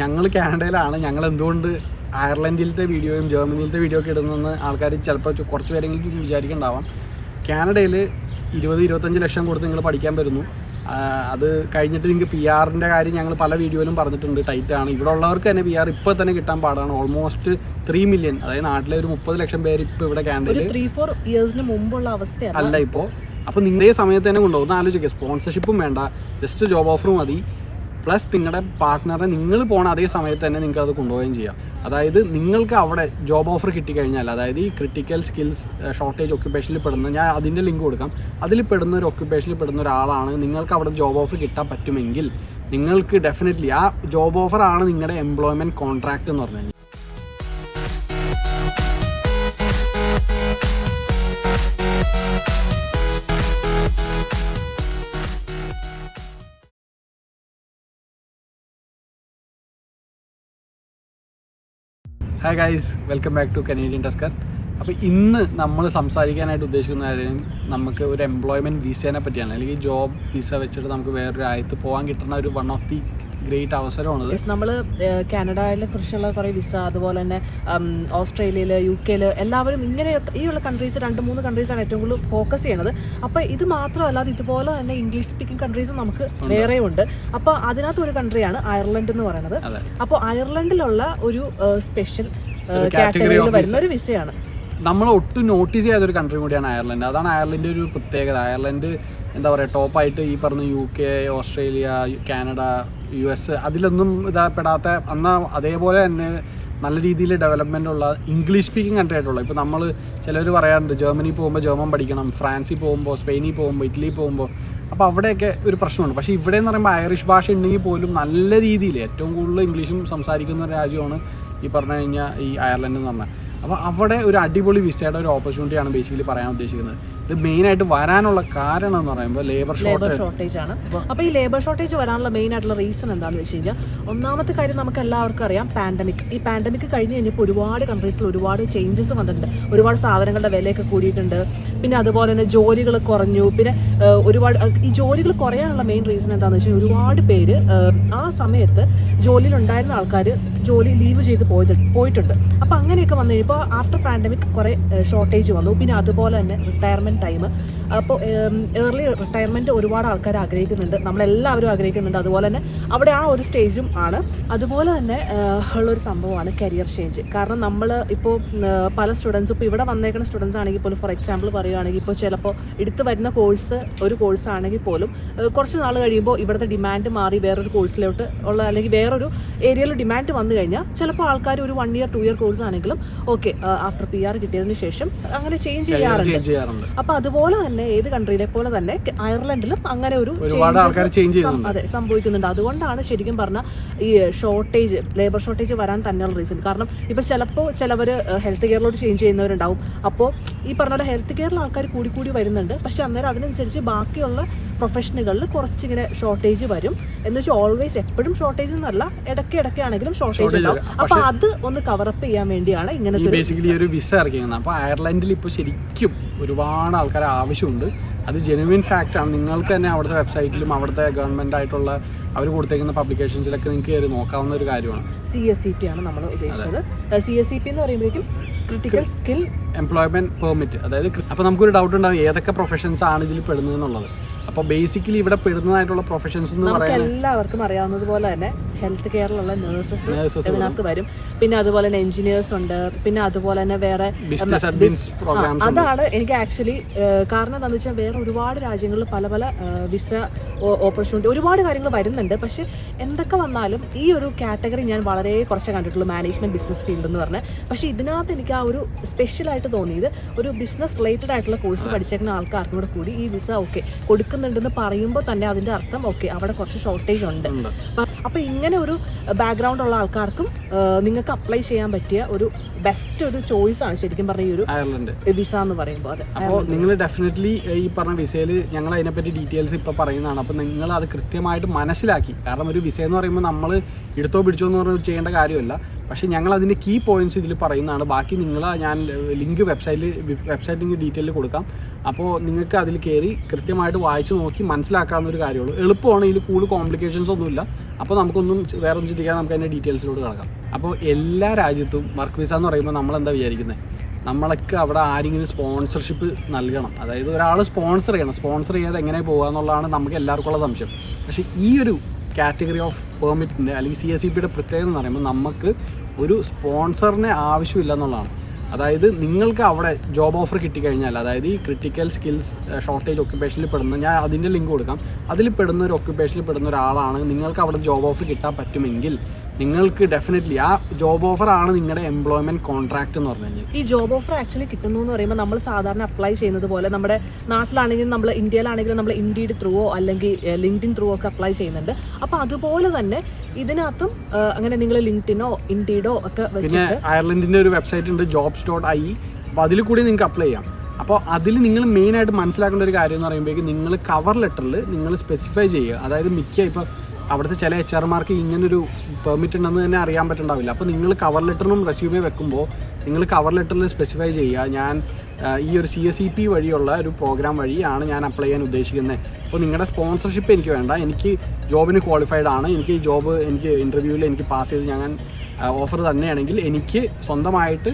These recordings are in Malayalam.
ഞങ്ങൾ കാനഡയിലാണ്. ഞങ്ങൾ എന്തുകൊണ്ട് അയർലൻഡിലത്തെ വീഡിയോയും ജർമ്മനിയിലത്തെ വീഡിയോ ഒക്കെ ഇടുന്നതെന്ന് ആൾക്കാർ ചിലപ്പോൾ കുറച്ച് പേരെങ്കിലും വിചാരിക്കുന്നുണ്ടാവാം. കാനഡയിൽ 20-25 ലക്ഷം കൊടുത്ത് നിങ്ങൾ പഠിക്കാൻ വരുന്നു. അത് കഴിഞ്ഞിട്ട് നിങ്ങൾക്ക് പി ആറിൻ്റെ കാര്യം ഞങ്ങൾ പല വീഡിയോയിലും പറഞ്ഞിട്ടുണ്ട്. ടൈറ്റാണ്. ഇവിടെ ഉള്ളവർക്ക് തന്നെ പി ആർ ഇപ്പോൾ തന്നെ കിട്ടാൻ പാടാണ്. ഓൾമോസ്റ്റ് 3 മില്യൺ, അതായത് നാട്ടിലെ ഒരു 30 ലക്ഷം പേര് ഇപ്പോൾ ഇവിടെ കാനഡയിൽ 3-4 ഇയേഴ്സിന് മുമ്പുള്ള അവസ്ഥയാണ് അല്ല ഇപ്പോൾ. അപ്പോൾ നിങ്ങളേ സമയത്ത് തന്നെ കൊണ്ടുപോകുന്ന ആലോചിക്കുക. സ്പോൺസർഷിപ്പും വേണ്ട, ജസ്റ്റ് ജോബ് ഓഫർ മതി. പ്ലസ് നിങ്ങളുടെ പാർട്ട്ണറെ നിങ്ങൾ പോകണ അതേ സമയത്ത് തന്നെ നിങ്ങൾക്ക് അത് കൊണ്ടുപോവുകയും ചെയ്യാം. അതായത് നിങ്ങൾക്ക് അവിടെ ജോബ് ഓഫർ കിട്ടിക്കഴിഞ്ഞാൽ, അതായത് ഈ ക്രിട്ടിക്കൽ സ്കിൽസ് ഷോർട്ടേജ് ഒക്യുപ്പേഷനിൽ പെടുന്ന, ഞാൻ അതിൻ്റെ ലിങ്ക് കൊടുക്കാം, അതിൽ പെടുന്ന ഒരു ഒക്യുപ്പേഷനിൽ പെടുന്ന ഒരാളാണ് നിങ്ങൾക്ക് അവിടെ ജോബ് ഓഫർ കിട്ടാൻ പറ്റുമെങ്കിൽ നിങ്ങൾക്ക് ഡെഫിനറ്റ്ലി ആ ജോബ് ഓഫറാണ് നിങ്ങളുടെ എംപ്ലോയ്മെൻറ്റ് കോൺട്രാക്റ്റ് എന്ന് പറഞ്ഞു കഴിഞ്ഞാൽ. Hi guys, welcome back to Canadian tusker. അപ്പോൾ ഇന്ന് നമ്മൾ സംസാരിക്കാനായിട്ട് ഉദ്ദേശിക്കുന്ന കാര്യം നമുക്ക് ഒരു എംപ്ലോയ്മെൻറ്റ് വിസേനെ പറ്റിയാണ്. അല്ലെങ്കിൽ ജോബ് വിസ വെച്ചിട്ട് നമുക്ക് വേറൊരു രാജ്യത്ത് പോകാൻ കിട്ടുന്ന ഒരു വൺ ഓഫ് ദി ഗ്രേറ്റ് അവസരമാണത്. നമ്മൾ കാനഡയിലെ കുറിച്ചുള്ള കുറേ വിസ, അതുപോലെ തന്നെ ഓസ്ട്രേലിയയിൽ, UK എല്ലാവരും ഇങ്ങനെ ഈ ഉള്ള കൺട്രീസ് 2-3 കൺട്രീസാണ് ഏറ്റവും കൂടുതൽ ഫോക്കസ് ചെയ്യണത്. അപ്പോൾ ഇത് മാത്രമല്ലാതെ ഇതുപോലെ തന്നെ ഇംഗ്ലീഷ് സ്പീക്കിംഗ് കൺട്രീസ് നമുക്ക് വേറെ ഉണ്ട്. അപ്പോൾ അതിനകത്ത് ഒരു കൺട്രിയാണ് അയർലൻഡ് എന്ന് പറയുന്നത്. അപ്പോൾ അയർലൻഡിലുള്ള ഒരു സ്പെഷ്യൽ കാറ്റഗറിയിൽ വരുന്ന ഒരു വിസയാണ്. നമ്മൾ ഒട്ടും നോട്ടീസ് ചെയ്യാത്തൊരു കൺട്രി കൂടിയാണ് അയർലൻഡ്. അതാണ് അയർലൻഡിൻ്റെ ഒരു പ്രത്യേകത. അയർലൻഡ് എന്താ പറയുക, ടോപ്പായിട്ട് ഈ പറഞ്ഞ UK, ഓസ്ട്രേലിയ, കാനഡ, US അതിലൊന്നും ഇതാപ്പെടാത്ത, എന്നാൽ അതേപോലെ തന്നെ നല്ല രീതിയിൽ ഡെവലപ്മെൻ്റ് ഉള്ള ഇംഗ്ലീഷ് സ്പീക്കിംഗ് കൺട്രി ആയിട്ടുള്ള. ഇപ്പോൾ നമ്മൾ ചിലർ പറയാറുണ്ട് ജർമ്മനി പോകുമ്പോൾ ജർമ്മൻ പഠിക്കണം, ഫ്രാൻസിൽ പോകുമ്പോൾ, സ്പെയിനിൽ പോകുമ്പോൾ, ഇറ്റലി പോകുമ്പോൾ. അപ്പോൾ അവിടെയൊക്കെ ഒരു പ്രശ്നമുണ്ട്. പക്ഷേ ഇവിടെ എന്ന് പറയുമ്പോൾ ഐറിഷ് ഭാഷ ഉണ്ടെങ്കിൽ പോലും നല്ല രീതിയിൽ ഏറ്റവും കൂടുതൽ ഇംഗ്ലീഷും സംസാരിക്കുന്ന രാജ്യമാണ് ഈ പറഞ്ഞു കഴിഞ്ഞാൽ ഈ അയർലൻഡ് എന്ന് പറഞ്ഞാൽ. അപ്പോൾ അവിടെ ഒരു അടിപൊളി വിസയുടെ ഒരു ഓപ്പർച്യൂണിറ്റിയാണ് ബേസിക്കലി പറയാൻ ഉദ്ദേശിക്കുന്നത്. ഇത് മെയിനായിട്ട് വരാനുള്ള കാരണം എന്ന് പറയുമ്പോൾ ലേബർ ഷോർട്ടേജ് ആണ്. അപ്പോൾ ഈ ലേബർ ഷോർട്ടേജ് വരാനുള്ള മെയിൻ ആയിട്ടുള്ള റീസൺ എന്താണെന്ന് വെച്ച് കഴിഞ്ഞാൽ, ഒന്നാമത്തെ കാര്യം നമുക്ക് എല്ലാവർക്കും അറിയാം, പാൻഡമിക്. ഈ പാൻഡമിക് കഴിഞ്ഞ് കഴിഞ്ഞപ്പോൾ ഒരുപാട് കൺട്രീസിൽ ഒരുപാട് ചേഞ്ചസ് വന്നിട്ടുണ്ട്. ഒരുപാട് സാധനങ്ങളുടെ വിലയൊക്കെ കൂടിയിട്ടുണ്ട്. പിന്നെ അതുപോലെ തന്നെ ജോലികൾ കുറഞ്ഞു. പിന്നെ ഒരുപാട് ഈ ജോലികൾ കുറയാനുള്ള മെയിൻ റീസൺ എന്താണെന്ന് വെച്ചാൽ, ഒരുപാട് പേര് ആ സമയത്ത് ജോലിയിലുണ്ടായിരുന്ന ആൾക്കാർ ജോലി ലീവ് ചെയ്ത് പോയിട്ടുണ്ട്. അപ്പോൾ അങ്ങനെയൊക്കെ വന്നു കഴിയുമ്പോൾ ആഫ്റ്റർ പാൻഡമിക് കുറേ ഷോർട്ടേജ് വന്നു. പിന്നെ അതുപോലെ തന്നെ റിട്ടയർമെൻറ്റ് ടൈം. അപ്പോൾ ഏർലി റിട്ടയർമെൻറ്റ് ഒരുപാട് ആൾക്കാർ ആഗ്രഹിക്കുന്നുണ്ട്, നമ്മളെല്ലാവരും ആഗ്രഹിക്കുന്നുണ്ട്. അതുപോലെ തന്നെ അവിടെ ആ ഒരു സ്റ്റേജും ആണ്. അതുപോലെ തന്നെ ഉള്ളൊരു സംഭവമാണ് കരിയർ ചേഞ്ച്. കാരണം നമ്മൾ ഇപ്പോൾ പല സ്റ്റുഡൻസും, ഇപ്പോൾ ഇവിടെ വന്നേക്കുന്ന സ്റ്റുഡൻസ് ആണെങ്കിൽ പോലും, ഫോർ എക്സാമ്പിൾ പറയുകയാണെങ്കിൽ, ഇപ്പോൾ ചിലപ്പോൾ എടുത്ത് വരുന്ന ഒരു കോഴ്സ് ആണെങ്കിൽ പോലും കുറച്ച് നാൾ കഴിയുമ്പോൾ ഇവിടുത്തെ ഡിമാൻഡ് മാറി വേറൊരു കോഴ്സിലോട്ട് ഉള്ള, അല്ലെങ്കിൽ വേറൊരു ഏരിയയിൽ ഡിമാൻഡ് വന്നു കഴിഞ്ഞാൽ ചിലപ്പോൾ ആൾക്കാർ ഒരു 1 year 2 year കോഴ്സ് ആണെങ്കിലും ഓക്കെ ആഫ്റ്റർ PR കിട്ടിയതിന് ശേഷം അങ്ങനെ ചേഞ്ച് ചെയ്യാറുണ്ട്. അപ്പോൾ അതുപോലെ തന്നെ ഏത് കൺട്രിയിലെ പോലെ തന്നെ അയർലൻഡിലും അങ്ങനെ ഒരു അതെ സംഭവിക്കുന്നുണ്ട്. അതുകൊണ്ടാണ് ശരിക്കും പറഞ്ഞാൽ ഈ ഷോർട്ടേജ്, ലേബർ ഷോർട്ടേജ് വരാൻ തന്നെയുള്ള റീസൺ. കാരണം ഇപ്പോൾ ചിലപ്പോൾ ചിലവർ ഹെൽത്ത് കെയറിലോട്ട് ചേഞ്ച് ചെയ്യുന്നവരുണ്ടാവും. അപ്പോൾ ഈ പറഞ്ഞ ഹെൽത്ത് കെയറിൽ ആൾക്കാർ കൂടി വരുന്നുണ്ട്. പക്ഷെ അന്നേരം അതിനനുസരിച്ച് ബാക്കിയുള്ള പ്രൊഫഷനുകളിൽ കുറച്ചിങ്ങനെ ഷോർട്ടേജ് വരും. എന്ന് വെച്ചാൽ ഓൾവേസ് എപ്പോഴും ഷോർട്ടേജ് എന്നല്ല, ഇടയ്ക്കിടയ്ക്കാണെങ്കിലും ഷോർട്ടേജ് ഉണ്ടാവും. അപ്പോൾ അത് ഒന്ന് കവറപ്പ് ചെയ്യാൻ വേണ്ടിയാണ് ഇങ്ങനത്തെ ബേസിക്കലി ഒരു വിസ ഇറക്കിയിരുന്നത്. അപ്പോൾ അയർലൻഡിൽ ഇപ്പോൾ ശരിക്കും ഒരുപാട് ആൾക്കാർ ആവശ്യമുണ്ട്. അത് ജെനുവിൻ ഫാക്റ്റാണ്. നിങ്ങൾക്ക് തന്നെ അവിടുത്തെ വെബ്സൈറ്റിലും അവിടുത്തെ ഗവൺമെൻറ് ആയിട്ടുള്ള അവർ കൊടുത്തേക്കുന്ന പബ്ലിക്കേഷൻസിലൊക്കെ നിങ്ങൾക്ക് കയറി നോക്കാവുന്ന ഒരു കാര്യമാണ്. CSCP ആണ് നമ്മൾ ഉദ്ദേശിച്ചത്. CSCP എന്ന് പറയുമ്പോഴേക്കും ക്രിട്ടിക്കൽ സ്കിൽ എംപ്ലോയ്മെൻറ്റ് പെർമിറ്റ്. അതായത് അപ്പോൾ നമുക്കൊരു ഡൗട്ട് ഉണ്ടാവും ഏതൊക്കെ പ്രൊഫഷൻസ് ആണ് ഇതിൽ പെടുന്നത് എന്നുള്ളത്. അപ്പോൾ ബേസിക്കലി ഇവിടെ പെടുന്നതായിട്ടുള്ള പ്രൊഫഷൻസ് എന്ന് പറയുന്നത് എല്ലാവർക്കും അറിയാവുന്നതുപോലെ തന്നെ ഹെൽത്ത് കെയറിലുള്ള നേഴ്സസ് ഇതിനകത്ത് വരും. പിന്നെ അതുപോലെ തന്നെ എഞ്ചിനീയേഴ്സ് ഉണ്ട്. പിന്നെ അതുപോലെ തന്നെ വേറെ അതാണ് എനിക്ക് ആക്ച്വലി കാരണം എന്താണെന്ന് വെച്ചാൽ, വേറെ ഒരുപാട് രാജ്യങ്ങളിൽ പല വിസ ഓപ്പർച്യൂണിറ്റി ഒരുപാട് കാര്യങ്ങൾ വരുന്നുണ്ട്. പക്ഷെ എന്തൊക്കെ വന്നാലും ഈ ഒരു കാറ്റഗറി ഞാൻ വളരെ കുറച്ചേ കണ്ടിട്ടുള്ളൂ, മാനേജ്മെന്റ് ബിസിനസ് ഫീൽഡ് എന്ന് പറഞ്ഞാൽ. പക്ഷേ ഇതിനകത്ത് എനിക്ക് ആ ഒരു സ്പെഷ്യലായിട്ട് തോന്നിയത്, ഒരു ബിസിനസ് റിലേറ്റഡ് ആയിട്ടുള്ള കോഴ്സ് പഠിച്ചേക്കുന്ന ആൾക്കാർക്കും കൂടെ കൂടി ഈ വിസ കൊടുക്കുന്നുണ്ടെന്ന് പറയുമ്പോൾ തന്നെ അതിൻ്റെ അർത്ഥം അവിടെ കുറച്ച് ഷോർട്ടേജ് ഉണ്ട്. അപ്പോൾ ഇങ്ങനെ ഒരു ബാക്ക്ഗ്രൗണ്ട് ഉള്ള ആൾക്കാർക്കും നിങ്ങൾക്ക് അപ്ലൈ ചെയ്യാൻ പറ്റിയ ഒരു ബെസ്റ്റ് ഒരു ചോയ്സ് ആണ് ശരിക്കും പറഞ്ഞ ഈ ഒരു അയർലൻഡ് വിസ എന്ന് പറയുമ്പോൾ. അതെ, അപ്പോൾ നിങ്ങൾ ഡെഫിനറ്റ്ലി ഈ പറഞ്ഞ വിസയിൽ ഞങ്ങൾ അതിനെപ്പറ്റി ഡീറ്റെയിൽസ് ഇപ്പോൾ പറയുന്നതാണ്. അപ്പോൾ നിങ്ങൾ അത് കൃത്യമായിട്ട് മനസ്സിലാക്കി. കാരണം ഒരു വിസ എന്ന് പറയുമ്പോൾ നമ്മൾ എടുത്തോ പിടിച്ചോ എന്ന് പറഞ്ഞ് ചെയ്യേണ്ട കാര്യമല്ല. പക്ഷേ ഞങ്ങൾ അതിൻ്റെ കീ പോയിന്റ്സ് ഇതിൽ പറയുന്നതാണ്. ബാക്കി ഞാൻ ലിങ്ക് വെബ്സൈറ്റ് ലിങ്ക് ഡീറ്റെയിൽ കൊടുക്കാം. അപ്പോൾ നിങ്ങൾക്ക് അതിൽ കയറി കൃത്യമായിട്ട് വായിച്ച് നോക്കി മനസ്സിലാക്കാവുന്നൊരു കാര്യമുള്ളൂ. എളുപ്പമാണ്, ഇതിൽ കൂടുതൽ കോംപ്ലിക്കേഷൻസ് ഒന്നുമില്ല. അപ്പോൾ നമുക്കൊന്നും വേറെ ഒന്നും ചിന്തിക്കാതെ നമുക്ക് അതിൻ്റെ ഡീറ്റെയിൽസിലോട്ട് കിടക്കാം. അപ്പോൾ എല്ലാ രാജ്യത്തും വർക്ക് വിസ എന്ന് പറയുമ്പോൾ നമ്മളെന്താ വിചാരിക്കുന്നത്, നമ്മളൊക്കെ അവിടെ ആരെങ്കിലും സ്പോൺസർഷിപ്പ് നൽകണം, അതായത് ഒരാൾ സ്പോൺസർ ചെയ്യാതെ എങ്ങനെ പോകുക എന്നുള്ളതാണ് നമുക്ക് എല്ലാവർക്കും ഉള്ള സംശയം. പക്ഷേ ഈ ഒരു കാറ്റഗറി ഓഫ് പെർമിറ്റിൻ്റെ അല്ലെങ്കിൽ CSEPയുടെ പ്രത്യേകത എന്ന് പറയുമ്പോൾ നമുക്ക് ഒരു സ്പോൺസറിനെ ആവശ്യമില്ല എന്നുള്ളതാണ്. അതായത് നിങ്ങൾക്ക് അവിടെ ജോബ് ഓഫർ കിട്ടിക്കഴിഞ്ഞാൽ, അതായത് ഈ ക്രിട്ടിക്കൽ സ്കിൽസ് ഷോർട്ടേജ് ഒക്യുപ്പേഷനിൽ പെടുന്ന, ഞാൻ അതിൻ്റെ ലിങ്ക് കൊടുക്കാം, അതിൽ പെടുന്ന ഒരു ഒക്യുപ്പേഷനിൽ പെടുന്ന ഒരാളാണ് നിങ്ങൾക്ക് അവിടെ ജോബ് ഓഫർ കിട്ടാൻ പറ്റുമെങ്കിൽ നിങ്ങൾക്ക് ഡെഫിനറ്റ്ലി ആ ജോബ് ഓഫർ ആണ് നിങ്ങളുടെ എംപ്ലോയ്മെന്റ് കോൺട്രാക്ട് എന്ന് പറഞ്ഞു കഴിഞ്ഞാൽ. ഈ ജോബ് ഓഫർ ആക്ച്വലി കിട്ടുന്നു എന്ന് പറയുമ്പോൾ നമ്മൾ സാധാരണ അപ്ലൈ ചെയ്യുന്നത് പോലെ നമ്മുടെ നാട്ടിലാണെങ്കിലും നമ്മൾ ഇന്ത്യയിലാണെങ്കിലും നമ്മൾ ഇൻഡീഡ് ത്രൂവോ അല്ലെങ്കിൽ ലിങ്ക്ഡിൻ ത്രൂ ഒക്കെ അപ്ലൈ ചെയ്യുന്നുണ്ട്. അപ്പോൾ അതുപോലെ തന്നെ ഇതിനകത്തും അങ്ങനെ നിങ്ങൾ ലിങ്ക്ഡിനോ ഇൻഡീഡോ ഒക്കെ പിന്നെ അയർലൻഡിൻ്റെ ഒരു വെബ്സൈറ്റ് ഉണ്ട് jobs.ie, അപ്പോൾ അതിൽ കൂടി നിങ്ങൾക്ക് അപ്ലൈ ചെയ്യാം. അപ്പോൾ അതിൽ നിങ്ങൾ മെയിനായിട്ട് മനസ്സിലാക്കേണ്ട ഒരു കാര്യം എന്ന് പറയുമ്പോഴേക്കും നിങ്ങൾ കവർ ലെറ്ററിൽ നിങ്ങൾ സ്പെസിഫൈ ചെയ്യുക. അതായത് ഇപ്പോൾ അവിടുത്തെ ചില HR-മാർക്ക് ഇങ്ങനൊരു പെർമിറ്റ് ഉണ്ടെന്ന് തന്നെ അറിയാൻ പറ്റുന്നുണ്ടാവില്ല. അപ്പോൾ നിങ്ങൾ കവർ ലെറ്ററിനും റെസ്യൂമേ വെക്കുമ്പോൾ നിങ്ങൾ കവർ ലെറ്ററിൽ സ്പെസിഫൈ ചെയ്യുക, ഞാൻ ഈ ഒരു CSEP വഴിയുള്ള ഒരു പ്രോഗ്രാം വഴിയാണ് ഞാൻ അപ്ലൈ ചെയ്യാൻ ഉദ്ദേശിക്കുന്നത്. അപ്പോൾ നിങ്ങളുടെ സ്പോൺസർഷിപ്പ് എനിക്ക് വേണ്ട, എനിക്ക് ജോബിന് ക്വാളിഫൈഡ് ആണ്, എനിക്ക് ഈ ജോബ് എനിക്ക് ഇൻ്റർവ്യൂവിൽ എനിക്ക് പാസ് ചെയ്ത് ഞാൻ ഓഫർ തന്നെയാണെങ്കിൽ എനിക്ക് സ്വന്തമായിട്ട്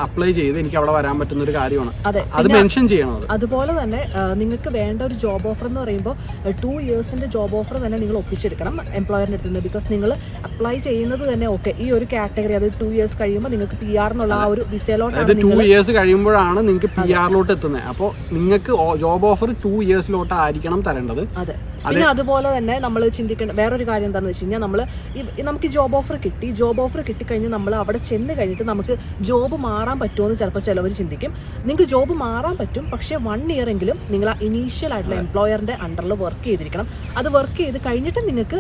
അപ്ലൈ ചെയ്ത് എനിക്ക് അവിടെ വരാൻ പറ്റുന്ന ഒരു കാര്യമാണ്. അത് മെൻഷൻ ചെയ്യണം. അതുപോലെ തന്നെ നിങ്ങൾക്ക് വേണ്ട ഒരു ജോബ് ഓഫർ എന്ന് പറയുമ്പോൾ 2 ഇയേഴ്സിന്റെ ജോബ് ഓഫർ തന്നെ നിങ്ങൾ ഒപ്പിച്ചെടുക്കണം എംപ്ലോയറിന്റെ അടുത്ത് നിന്ന്. ബിക്കോസ് നിങ്ങൾ അപ്ലൈ ചെയ്യുന്നത് തന്നെ ഓക്കെ ഈ ഒരു കാറ്റഗറി, അത് 2 ഇയേഴ്സ് കഴിയുമ്പോൾ നിങ്ങൾക്ക് PR എന്നുള്ള ആ ഒരു വിസയിലോട്ട്, 2 ഇയേഴ്സ് കഴിയുമ്പോഴാണ് നിങ്ങൾക്ക് PR-ലോട്ട് എത്തുന്നത്. അപ്പോൾ നിങ്ങൾക്ക് ജോബ് ഓഫർ 2 ഇയേഴ്സിലോട്ട് ആയിരിക്കണം തരേണ്ടത്. അതെ. പിന്നെ അതുപോലെ തന്നെ നമ്മൾ ചിന്തിക്കേണ്ട വേറൊരു കാര്യം എന്താണെന്ന് വെച്ച് കഴിഞ്ഞാൽ, നമുക്ക് ജോബ് ഓഫർ കിട്ടിക്കഴിഞ്ഞ് നമ്മൾ അവിടെ ചെന്ന് കഴിഞ്ഞിട്ട് നമുക്ക് ജോബ് മാറാൻ പറ്റുമോ എന്ന് ചിലപ്പോൾ ചിലവർ ചിന്തിക്കും. നിങ്ങൾക്ക് ജോബ് മാറാൻ പറ്റും, പക്ഷേ 1 ഇയർ എങ്കിലും നിങ്ങൾ ആ ഇനീഷ്യൽ ആയിട്ടുള്ള എംപ്ലോയറിന്റെ അണ്ടറിൽ വർക്ക് ചെയ്തിരിക്കണം. അത് വർക്ക് ചെയ്ത് കഴിഞ്ഞിട്ട് നിങ്ങൾക്ക്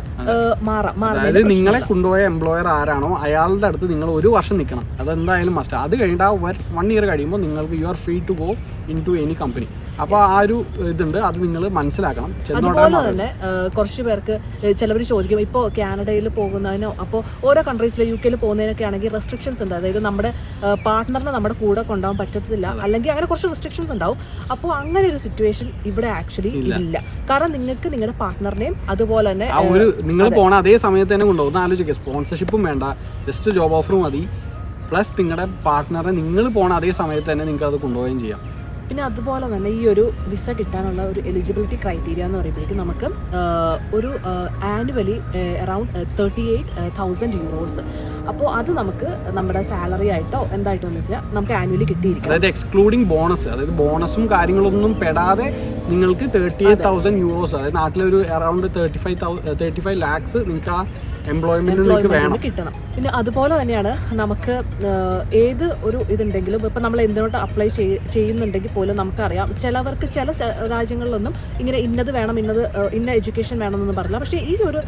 മാറാം. അതായത് നിങ്ങളെ കൊണ്ടുപോയ എംപ്ലോയർ ആരാണോ അയാളുടെ അടുത്ത് നിങ്ങൾ 1 വർഷം നിൽക്കണം. അതെന്തായാലും മസ്റ്റ്. അത് കഴിഞ്ഞിട്ട് ആ 1 ഇയർ കഴിയുമ്പോൾ നിങ്ങൾക്ക് you are free to go into any company. അപ്പോൾ ആ ഒരു ഇതുണ്ട്, അത് നിങ്ങൾ മനസ്സിലാക്കണം. അതുപോലെ തന്നെ കുറച്ച് പേർക്ക് ചിലവർ ചോദിക്കും, ഇപ്പോൾ കാനഡയിൽ പോകുന്നതിനോ അപ്പോൾ ഓരോ കൺട്രീസിൽ UK പോകുന്നതിനൊക്കെ ആണെങ്കിൽ റെസ്ട്രിക്ഷൻസ് ഉണ്ട്. അതായത് നമ്മുടെ പാർട്ട്ണറിനെ നമ്മുടെ കൂടെ കൊണ്ടുപോകാൻ പറ്റത്തില്ല, അല്ലെങ്കിൽ അങ്ങനെ കുറച്ച് റെസ്ട്രിക്ഷൻസ് ഉണ്ടാവും. അപ്പോൾ അങ്ങനെ ഒരു സിറ്റുവേഷൻ ഇവിടെ ആക്ച്വലി ഇല്ല. കാരണം നിങ്ങൾക്ക് നിങ്ങളുടെ പാർട്ട്ണറിനെയും അതുപോലെ തന്നെ നിങ്ങൾ പോണ അതേ സമയത്ത് തന്നെ കൊണ്ടുപോകും. ആലോചിക്കുക, സ്പോൺസർഷിപ്പും വേണ്ട, ജസ്റ്റ് ജോബ് ഓഫറും മതി, പ്ലസ് നിങ്ങളുടെ പാർട്ട്ണറെ നിങ്ങൾ പോണ അതേ സമയത്ത് തന്നെ നിങ്ങൾക്ക് അത് കൊണ്ടുപോവുകയും ചെയ്യാം. പിന്നെ അതുപോലെ തന്നെ ഈ ഒരു വിസ കിട്ടാനുള്ള ഒരു എലിജിബിലിറ്റി ക്രൈറ്റീരിയ എന്ന് പറയുമ്പോഴേക്കും നമുക്ക് ഒരു ആനുവലി അറൗണ്ട് 38,000 euros. അപ്പോൾ അത് നമുക്ക് നമ്മുടെ സാലറി ആയിട്ടോ എന്തായിട്ടോന്ന് വെച്ചാൽ നമുക്ക് ആനുവലി കിട്ടിയിരിക്കും. അതായത് എക്സ്ക്ലൂഡിങ് ബോണസ്, അതായത് ബോണസും കാര്യങ്ങളൊന്നും പെടാതെ നിങ്ങൾക്ക് 38,000 euros, അതായത് നാട്ടിലൊരു അറൗണ്ട് 35 lakhs നിങ്ങൾക്ക് ആ എംപ്ലോയ്മെന്റിലേക്ക് വേണം കിട്ടണം. പിന്നെ അതുപോലെ തന്നെയാണ് നമുക്ക് ഏത് ഒരു ഇതുണ്ടെങ്കിലും ഇപ്പം നമ്മൾ എന്തിനോട്ട് അപ്ലൈ ചെയ്യുന്നുണ്ടെങ്കിൽ പോലും നമുക്കറിയാം ചിലവർക്ക് ചില രാജ്യങ്ങളിലൊന്നും ഇങ്ങനെ ഇന്നത് വേണം, ഇന്ന എഡ്യൂക്കേഷൻ വേണമെന്നൊന്നും പറയില്ല. പക്ഷേ ഈ ഒരു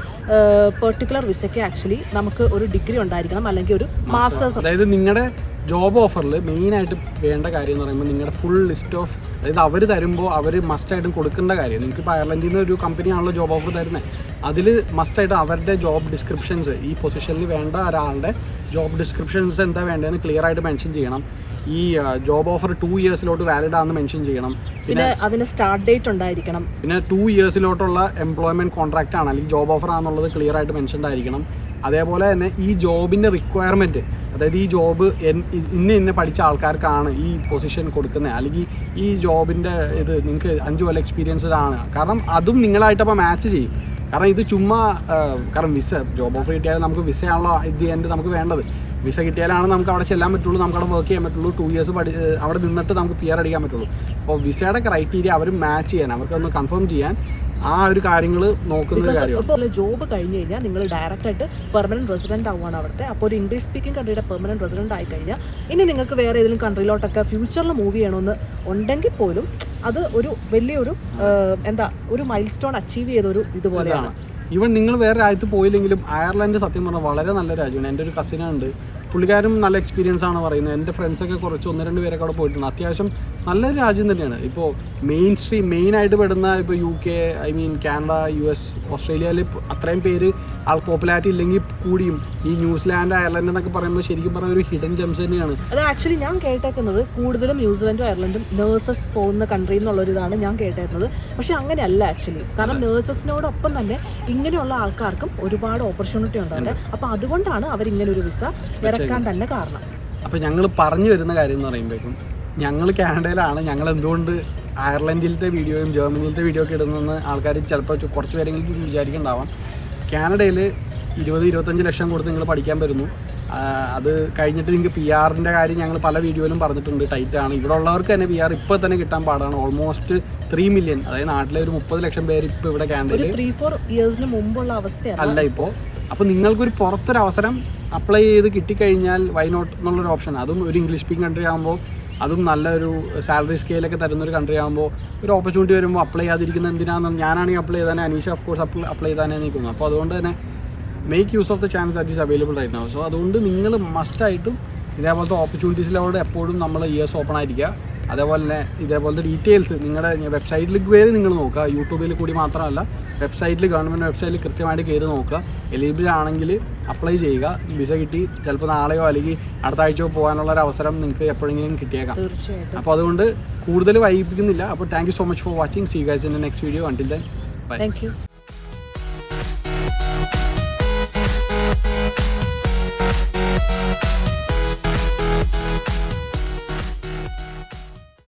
പെർട്ടിക്കുലർ വിസയ്ക്ക് ആക്ച്വലി നമുക്ക് ഒരു ഡിഗ്രി ഉണ്ടായിരിക്കണം, അല്ലെങ്കിൽ ഒരു മാസ്റ്റേഴ്സ്. അതായത് നിങ്ങളുടെ ജോബ് ഓഫറിൽ മെയിനായിട്ട് വേണ്ട കാര്യം എന്ന് പറയുമ്പോൾ നിങ്ങളുടെ ഫുൾ ലിസ്റ്റ് ഓഫ്, അതായത് അവർ തരുമ്പോൾ അവർ മസ്റ്റായിട്ടും കൊടുക്കേണ്ട കാര്യം, നിങ്ങൾക്കിപ്പോൾ അയർലൻഡിൽ നിന്ന് ഒരു കമ്പനിയാണല്ലോ ജോബ് ഓഫർ തരുന്നത്, അതിൽ മസ്റ്റായിട്ട് അവരുടെ ജോബ് ഡിസ്ക്രിപ്ഷൻസ്, ഈ പൊസിഷനിൽ വേണ്ട ഒരാളുടെ ജോബ് ഡിസ്ക്രിപ്ഷൻസ് എന്താ വേണ്ടതെന്ന് ക്ലിയർ ആയിട്ട് മെൻഷൻ ചെയ്യണം. ഈ ജോബ് ഓഫർ 2 ഇയേഴ്സിലോട്ട് വാലിഡ് ആണെന്ന് മെൻഷൻ ചെയ്യണം. പിന്നെ അതിന് സ്റ്റാർട്ട് ഡേറ്റ് ഉണ്ടായിരിക്കണം. പിന്നെ 2 ഇയേഴ്സിലോട്ടുള്ള എംപ്ലോയ്മെന്റ് കോൺട്രാക്റ്റ് ആണ് അല്ലെങ്കിൽ ജോബ് ഓഫർ ആണെന്നുള്ളത് ക്ലിയർ ആയിട്ട് മെൻഷൻഡ് ആയിരിക്കണം. അതേപോലെ തന്നെ ഈ ജോബിൻ്റെ റിക്വയർമെൻറ്റ്, അതായത് ഈ ജോബ് ഇന്ന പഠിച്ച ആൾക്കാർക്കാണ് ഈ പൊസിഷൻ കൊടുക്കുന്നത്, അല്ലെങ്കിൽ ഈ ജോബിൻ്റെ ഇത് നിങ്ങൾക്ക് 5 കൊല്ലം എക്സ്പീരിയൻസ്ഡ് ആണ്. കാരണം അതും നിങ്ങളായിട്ടപ്പോൾ മാച്ച് ചെയ്യും. കാരണം ഇത് ചുമ്മാ കാരണം വിസ ജോബ് ഓഫർ കിട്ടിയാൽ നമുക്ക് വിസയാണല്ലോ ഇത് എൻ്റെ നമുക്ക് വേണ്ടത്. വിസ കിട്ടിയാലാണ് നമുക്ക് അവിടെ ചെല്ലാൻ പറ്റുള്ളൂ, നമുക്ക് അവിടെ വർക്ക് ചെയ്യാൻ പറ്റുള്ളൂ, 2 ഇയേഴ്സ് അവിടെ നിന്നിട്ട് നമുക്ക് PR അടിക്കാൻ പറ്റുള്ളൂ. അപ്പോൾ വിസയുടെ ക്രൈറ്റീരിയ അവർ മാച്ച് ചെയ്യാൻ, അവർക്കൊന്ന് കൺഫേം ചെയ്യാൻ ആ ഒരു കാര്യങ്ങൾ നോക്കുന്ന കാര്യം. ഇപ്പോൾ ജോബ് കഴിഞ്ഞ് കഴിഞ്ഞാൽ നിങ്ങൾ ഡയറക്റ്റ് ആയിട്ട് പെർമനന്റ് റെസിഡന്റ് ആവുകയാണ് അവിടുത്തെ. അപ്പോൾ ഒരു ഇംഗ്ലീഷ് സ്പീക്കിംഗ് കൺട്രിയുടെ പെർമനന്റ് റെസിഡന്റ് ആയി കഴിഞ്ഞാൽ ഇനി നിങ്ങൾക്ക് വേറെ ഏതെങ്കിലും കൺട്രിയിലോട്ടൊക്കെ ഫ്യൂച്ചറിൽ മൂവ് ചെയ്യണമെന്ന് ഉണ്ടെങ്കിൽ പോലും അത് ഒരു വലിയൊരു ഒരു മൈൽ സ്റ്റോൺ അച്ചീവ് ചെയ്തൊരു ഇതുപോലെയാണ്. ഈവൻ നിങ്ങൾ വേറെ രാജ്യത്ത് പോയില്ലെങ്കിലും അയർലൻഡ് സത്യം പറഞ്ഞാൽ വളരെ നല്ല രാജ്യമാണ്. എൻ്റെ ഒരു കസിനുണ്ട്, പുള്ളിക്കാരും നല്ല എക്സ്പീരിയൻസ് ആണ് പറയുന്നത്. എൻ്റെ ഫ്രണ്ട്സൊക്കെ കുറച്ച് 1-2 പേരൊക്കെ അവിടെ പോയിട്ടുണ്ട്. അത്യാവശ്യം നല്ലൊരു രാജ്യം തന്നെയാണ്. ഇപ്പോൾ മെയിനായിട്ട് പെടുന്ന ഇപ്പോൾ UK, കാനഡ, US, ഓസ്ട്രേലിയയിൽ അത്രയും പേര് പോപ്പുലാരിറ്റി ഇല്ലെങ്കിൽ കൂടിയും ഈ ന്യൂസിലാൻഡ് അയർലൻഡ് എന്നൊക്കെ പറയുമ്പോൾ ശരിക്കും പറഞ്ഞ ഒരു ഹിഡൻ ജെംസ് തന്നെയാണ്. അത് ആക്ച്വലി ഞാൻ കേട്ടേക്കുന്നത് കൂടുതലും ന്യൂസിലൻഡും അയർലൻഡും നേഴ്സസ് പോകുന്ന കൺട്രി എന്നുള്ളൊരിതാണ് ഞാൻ കേട്ടേക്കുന്നത്. പക്ഷെ അങ്ങനെയല്ല ആക്ച്വലി. കാരണം നേഴ്സസിനോടൊപ്പം തന്നെ ഇങ്ങനെയുള്ള ആൾക്കാർക്കും ഒരുപാട് ഓപ്പർച്യൂണിറ്റി ഉണ്ട്. അപ്പോൾ അതുകൊണ്ടാണ് അവരിങ്ങനെ ഒരു വിസ ഇറക്കാൻ തന്നെ കാരണം. അപ്പോൾ ഞങ്ങൾ പറഞ്ഞു വരുന്ന കാര്യം എന്ന് പറയുമ്പോഴേക്കും ഞങ്ങൾ കാനഡയിലാണ്, ഞങ്ങൾ എന്തുകൊണ്ട് അയർലൻഡിലത്തെ വീഡിയോയും ജർമ്മനിയിലത്തെ വീഡിയോ ഒക്കെ ഇടുന്നെന്ന് ആൾക്കാർ ചിലപ്പോൾ കുറച്ച് പേരെങ്കിലും വിചാരിക്കുന്നുണ്ടാവാം. കാനഡയിൽ 20-25 ലക്ഷം കൊടുത്ത് നിങ്ങൾ പഠിക്കാൻ വരുന്നു. അത് കഴിഞ്ഞിട്ട് നിങ്ങൾക്ക് PR കാര്യം ഞങ്ങൾ പല വീഡിയോയിലും പറഞ്ഞിട്ടുണ്ട്, ടൈറ്റാണ്. ഇവിടെ ഉള്ളവർക്ക് തന്നെ PR ഇപ്പോൾ തന്നെ കിട്ടാൻ പാടാണ്. ഓൾമോസ്റ്റ് 3 മില്യൺ, അതായത് നാട്ടിലെ ഒരു 30 ലക്ഷം പേര് ഇപ്പോൾ ഇവിടെ കാനഡയിൽ 3-4 ഇയേഴ്സിന് മുമ്പുള്ള അവസ്ഥയാണ് അല്ല ഇപ്പോൾ. അപ്പോൾ നിങ്ങൾക്കൊരു പുറത്തൊരു അവസരം അപ്ലൈ ചെയ്ത് കിട്ടിക്കഴിഞ്ഞാൽ വൈ നോട്ട് എന്നുള്ളൊരു ഓപ്ഷൻ, അതും ഒരു ഇംഗ്ലീഷ് സ്പീക്കിംഗ് കൺട്രി ആകുമ്പോൾ, അതും നല്ലൊരു സാലറി സ്കെയിലൊക്കെ തരുന്നൊരു കൺട്രി ആകുമ്പോൾ ഒരു ഓപ്പർച്യൂണിറ്റി വരുമ്പോൾ അപ്ലൈ ചെയ്യാതിരിക്കുന്ന എന്തിനാണെന്ന് ഞാനാണെങ്കിൽ അപ്ലൈ ചെയ്താൽ അനീഷ ഓഫ് കോഴ്സ് അപ്ലൈ ചെയ്താനേ നിൽക്കുന്നു. അപ്പോൾ അതുകൊണ്ട് തന്നെ make use of the chance that is available right now. So അതുകൊണ്ട് നിങ്ങൾ മസ്റ്റായിട്ടും ഇതേപോലത്തെ ഓപ്പർച്യൂണിറ്റീസിലോട് എപ്പോഴും നമ്മൾ ഇയേഴ്സ് ഓപ്പൺ ആയിരിക്കുക. അതേപോലെ തന്നെ ഇതേപോലത്തെ ഡീറ്റെയിൽസ് നിങ്ങളുടെ വെബ്സൈറ്റിൽ കയറി നിങ്ങൾ നോക്കുക. യൂട്യൂബിൽ കൂടി മാത്രമല്ല, വെബ്സൈറ്റിൽ ഗവൺമെൻറ് വെബ്സൈറ്റിൽ കൃത്യമായിട്ട് കയറി നോക്കുക. എലിജിബിൾ ആണെങ്കിൽ അപ്ലൈ ചെയ്യുക. വിസ കിട്ടി ചിലപ്പോൾ നാളെയോ അല്ലെങ്കിൽ അടുത്ത ആഴ്ചയോ പോകാനുള്ളൊരു അവസരം നിങ്ങൾക്ക് എപ്പോഴെങ്കിലും കിട്ടിയേക്കാം. അപ്പോൾ അതുകൊണ്ട് കൂടുതൽ വൈകിപ്പിക്കുന്നില്ല. അപ്പോൾ thank you so much for watching. See guys in the next video. Until then bye. Thank U.